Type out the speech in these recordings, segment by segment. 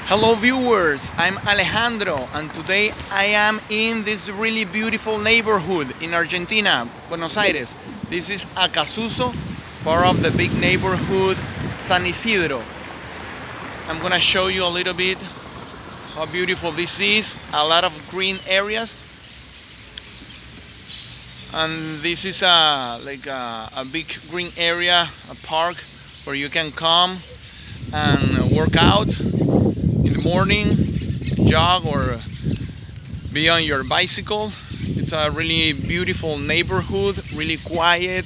Hello viewers, I'm Alejandro and today I am in this really beautiful neighborhood in Argentina, Buenos Aires. This is Acasuso, part of the big neighborhood San Isidro. I'm gonna show you a little bit how beautiful this is, a lot of green areas. And this is a big green area, a park where you can come and work out in the morning, jog or be on your bicycle. It's a really beautiful neighborhood, really quiet,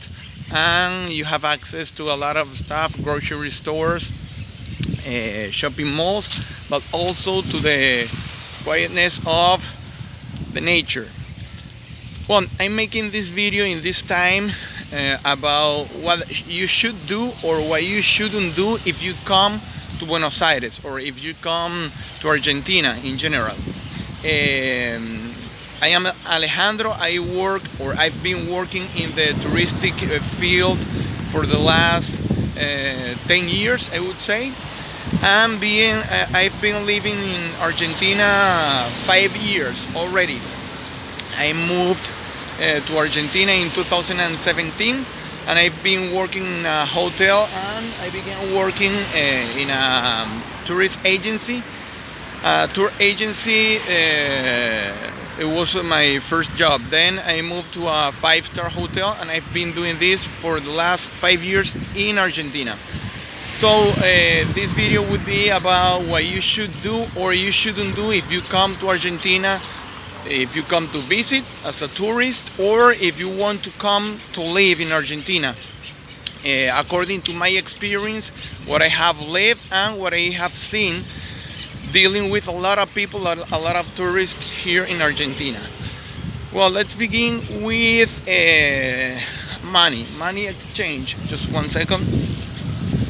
and you have access to a lot of stuff, grocery stores, shopping malls, but also to the quietness of the nature. Well, I'm making this video in this time about what you should do or what you shouldn't do if you come to Buenos Aires or if you come to Argentina in general. I am Alejandro. I've been working in the touristic field for the last 10 years, I would say. I've been living in Argentina 5 years already. I moved to Argentina in 2017 and I've been working in a hotel and I began working in a tourist agency. Tour agency, it was my first job. Then I moved to a 5-star hotel and I've been doing this for the last 5 years in Argentina. So this video would be about what you should do or you shouldn't do if you come to Argentina, if you come to visit as a tourist or if you want to come to live in Argentina. According to my experience, what I have lived and what I have seen dealing with a lot of people, a lot of tourists here in Argentina. Well, let's begin with money exchange. Just one second.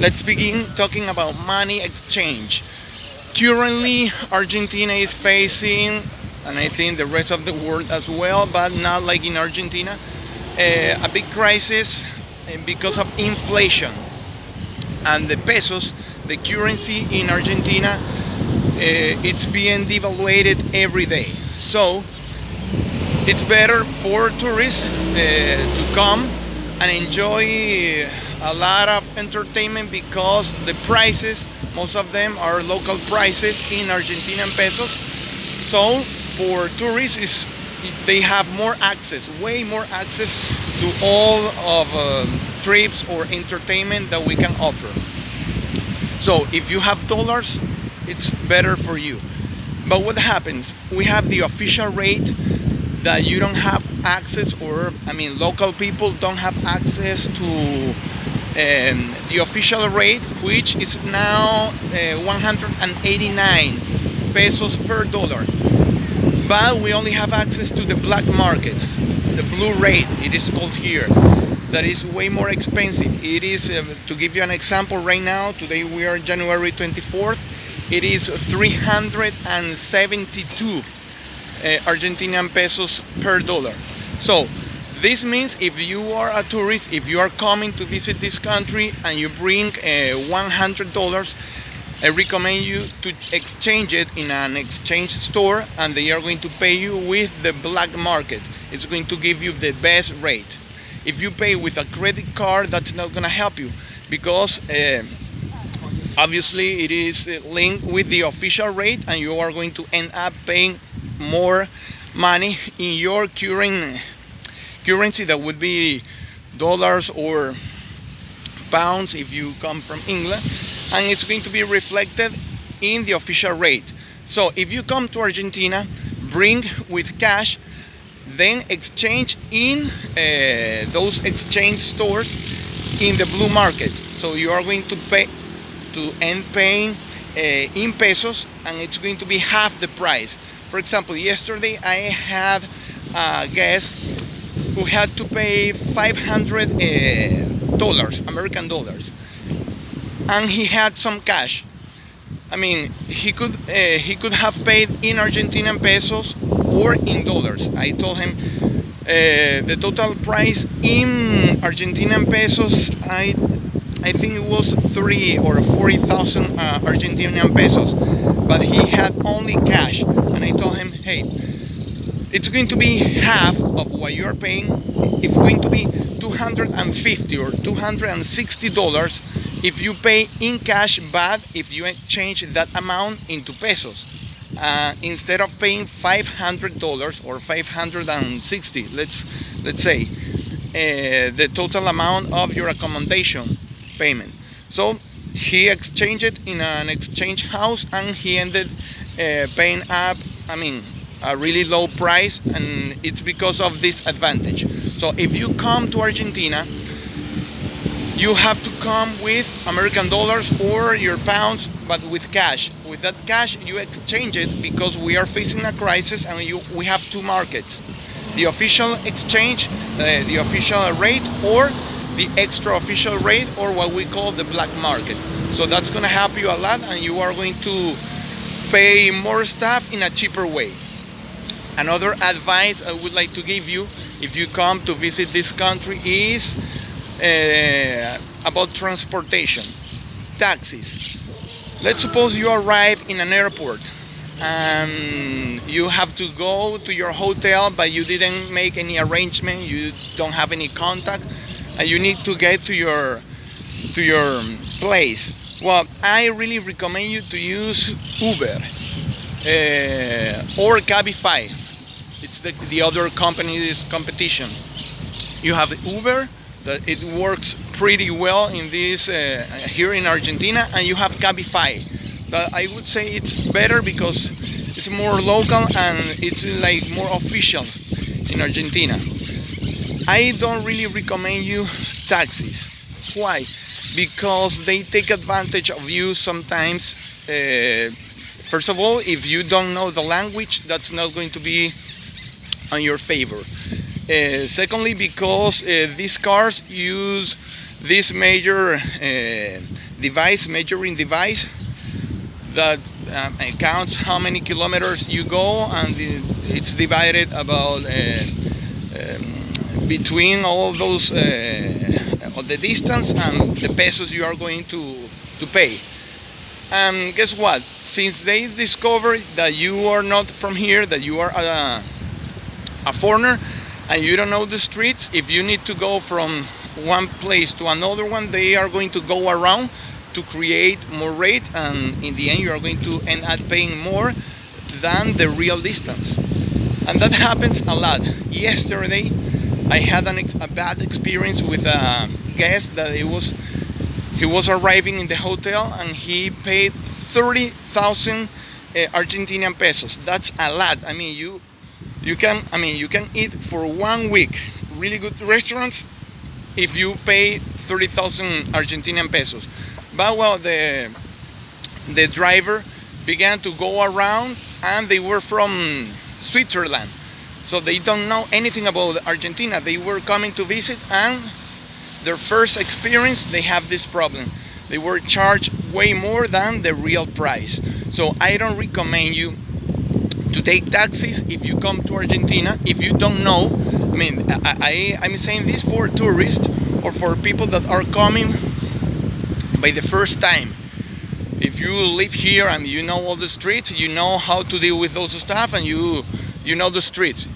Let's begin talking about money exchange. Currently, Argentina is facing, and I think the rest of the world as well, but not like in Argentina, a big crisis because of inflation. And the pesos, the currency in Argentina, it's being devaluated every day. So it's better for tourists to come and enjoy a lot of entertainment because the prices, most of them are local prices in Argentinian pesos. So for tourists, they have more access, way more access to all of trips or entertainment that we can offer. So if you have dollars, it's better for you. But what happens? We have the official rate that you don't have access, or local people don't have access to the official rate, which is now 189 pesos per dollar. But we only have access to the black market, the blue rate, it is called here. That is way more expensive. It is, to give you an example, right now, today we are January 24th, it is 372 Argentinian pesos per dollar. So this means if you are a tourist, if you are coming to visit this country and you bring $100, I recommend you to exchange it in an exchange store and they are going to pay you with the black market. It's going to give you the best rate. If you pay with a credit card, that's not going to help you because obviously it is linked with the official rate and you are going to end up paying more money in your currency, that would be dollars or pounds if you come from England, and it's going to be reflected in the official rate. So if you come to Argentina, bring with cash, then exchange in those exchange stores in the blue market. So you are going to end paying in pesos and it's going to be half the price. For example, yesterday I had a guest who had to pay $500 American dollars, and he had some cash. He could have paid in Argentinian pesos or in dollars. I told him the total price in Argentinian pesos, I think it was 3 or 40,000 Argentinian pesos. but he had only cash. And I told him, hey, it's going to be half of what you're paying. It's going to be $250 or $260 if you pay in cash, but if you exchange that amount into pesos. Instead of paying $500 or 560, let's say, the total amount of your accommodation payment. So he exchanged it in an exchange house, and he ended paying up, I mean, a really low price, and it's because of this advantage. So if you come to Argentina, you have to come with American dollars or your pounds, but with cash. With that cash, you exchange it, because we are facing a crisis, and we have two markets: the official exchange, the official rate, or the extra official rate, or what we call the black market. So that's going to help you a lot, and you are going to pay more stuff in a cheaper way. Another advice I would like to give you if you come to visit this country is about transportation, taxis. Let's suppose you arrive in an airport and you have to go to your hotel, but you didn't make any arrangement, you don't have any contact, and you need to get to your place. Well, I really recommend you to use Uber or Cabify. It's the other company's competition. You have Uber, that it works pretty well in this here in Argentina, and you have Cabify. But I would say it's better because it's more local and it's like more official in Argentina. I don't really recommend you taxis. Why? Because they take advantage of you sometimes. First of all, if you don't know the language, that's not going to be on your favor. Secondly, because these cars use this major measuring device that counts how many kilometers you go, and it's divided about between all of those of the distance and the pesos you are going to pay. And guess what? Since they discovered that you are not from here, that you are a foreigner, and you don't know the streets, if you need to go from one place to another one, they are going to go around to create more rate, and in the end you are going to end up paying more than the real distance. And that happens a lot. Yesterday I had a bad experience with a guest that he was arriving in the hotel, and he paid 30,000 Argentinian pesos. That's a lot. I mean, you can eat for 1 week really good restaurants if you pay 30,000 Argentinian pesos. But well, the driver began to go around, and they were from Switzerland, so they don't know anything about Argentina. They were coming to visit, and their first experience, they have this problem. They were charged way more than the real price. So I don't recommend you to take taxis if you come to Argentina. If you don't know, I mean, I'm saying this for tourists or for people that are coming by the first time. If you live here and you know all the streets, you know how to deal with those stuff, and you know the streets.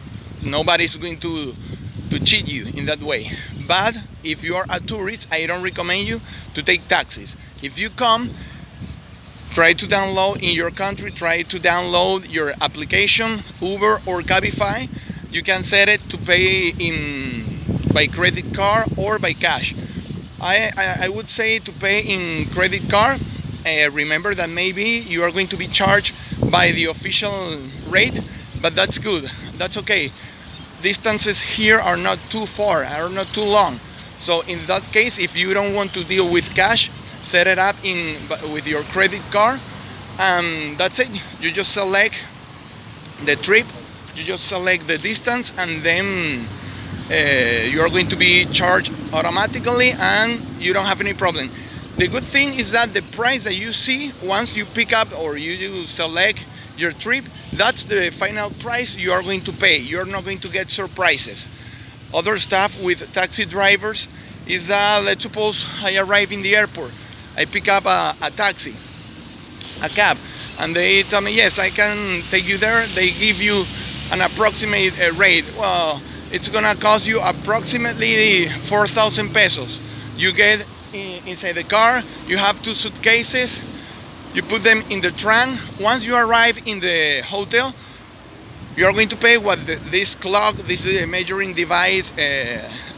Nobody's going to cheat you in that way. But if you are a tourist, I don't recommend you to take taxis. If you come, try to download in your country, try to download your application, Uber or Cabify. You can set it to pay by credit card or by cash. I would say to pay in credit card. Remember that maybe you are going to be charged by the official rate, but that's good, that's okay. Distances here are not too far, are not too long. So in that case, if you don't want to deal with cash, set it up with your credit card, and that's it. You just select the trip, you just select the distance, and then you are going to be charged automatically, and you don't have any problem. The good thing is that the price that you see once you pick up or you select your trip, that's the final price you are going to pay. You're not going to get surprises. Other stuff with taxi drivers is that, let's suppose I arrive in the airport, I pick up a taxi, a cab, And they tell me, yes, I can take you there. They give you an approximate rate. Well, it's gonna cost you approximately 4,000 pesos. You get inside the car, you have two suitcases, you put them in the trunk. Once you arrive in the hotel, you are going to pay what this clock, this measuring device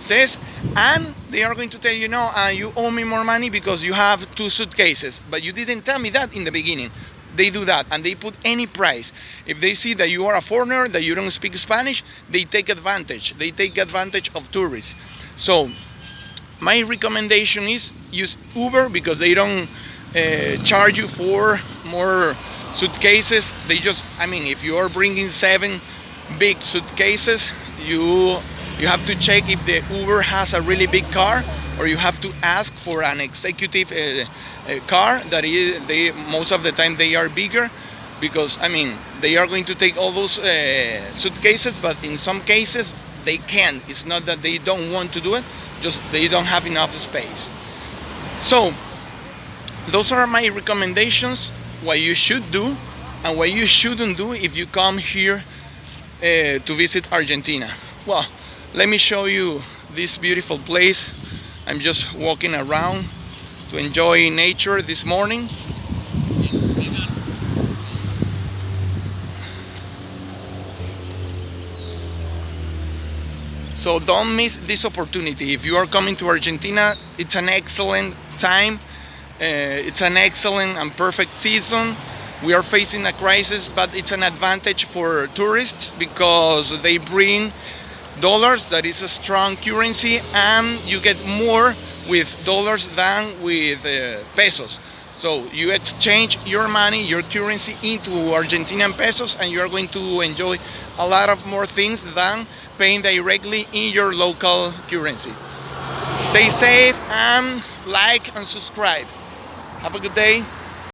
says, and they are going to tell you, no, you owe me more money because you have two suitcases. But you didn't tell me that in the beginning. They do that and they put any price. If they see that you are a foreigner, that you don't speak Spanish, they take advantage. They take advantage of tourists. So my recommendation is use Uber because they don't charge you for more suitcases. They just, I mean, if you are bringing 7 big suitcases, you have to check if the Uber has a really big car, or you have to ask for an executive car that is, they most of the time they are bigger, because I mean they are going to take all those suitcases, but in some cases they can. It's not that they don't want to do it, just they don't have enough space. So those are my recommendations, what you should do and what you shouldn't do if you come here to visit Argentina. Well, let me show you this beautiful place. I'm just walking around to enjoy nature this morning. So don't miss this opportunity. If you are coming to Argentina, it's an excellent time. It's an excellent and perfect season. We are facing a crisis, but it's an advantage for tourists because they bring dollars, that is a strong currency, and you get more with dollars than with pesos. So you exchange your money, your currency, into Argentinian pesos, and you are going to enjoy a lot of more things than paying directly in your local currency. Stay safe and like and subscribe. Have a good day.